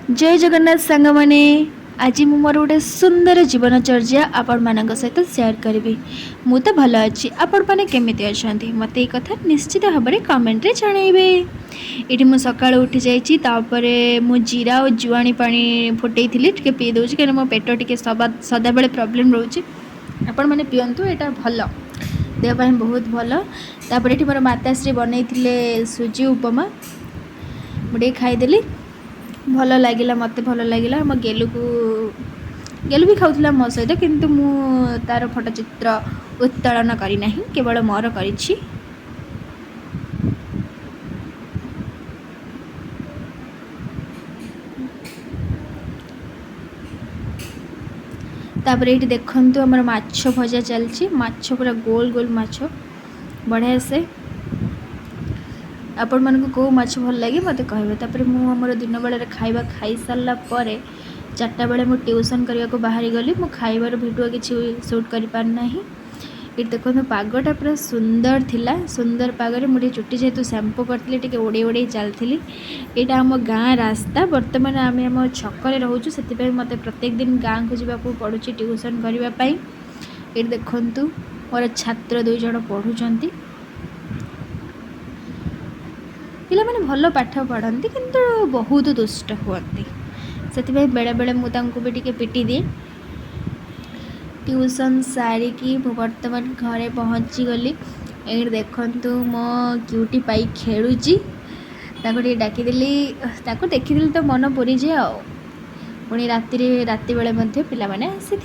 जय जगन्नाथ सांग मैंने आज मु मोर गोटे सुंदर जीवनचर्या आपण मान सहित सेयार करी। मु तो भल अच्छी आपण मैंने केमी अच्छा मत ये कथा निश्चित भाव में कमेंट जनइबे। ये मुझे सका उठी जापर मु जीरा और जुआणी पानी फुटे टे पी दूसरी कहीं मो पेट टे सदा बेले प्रोब्लेम रोचे। आपण मैंने पींतु यहाँ भल देहपाई बहुत भल। तापर ये मोर माताश्री बनई सुजी उपमा मुझे खाईदेली भल लगे मत भल लगे। मो गेलू भी खाऊला मो सहित किंतु मु तार फोटोचित्र उत्तोलन करना केवल मोर करी। तापर ये देखु आमर माछ भजा चलती माछ पूरा गोल गोल माछ बढ़िया से आपण मानक को माछ भल लगे मत कहे। तापर मुझे दिन बेले खाइबा खाई सारा पर 4टा बेले मु ट्यूशन करने को बाहरी गली मु खाइबार भिडियो किसी शूट कर पारना। ये देखो पागटा पूरा सुंदर थिला सुंदर पागरे मुझे चुट्टी जेहेतु शैम्पू करी टे उड़े उड़े चलती। यहाँ आम गाँ रास्ता बर्तमान आम आम छकरे रोचु से मत प्रत्येक दिन गाँ को जावाक पड़ू ट्यूशन करने। ये देखु मोर छात्र 2 जन पढ़ुंट पिला माने भल पाठ पढ़ती किंतु बहुत दुष्ट हुअती से बेले बेले मुझे भी टी पिटी दिए। ट्यूशन सारिकी बर्तमान घरे पहुँची गली। ये देखु मो क्यूटी पाई खेलुची डाकीदेली देखीदेली तो मन पूरी जाए। पुणी राति बेले पिला माने आसी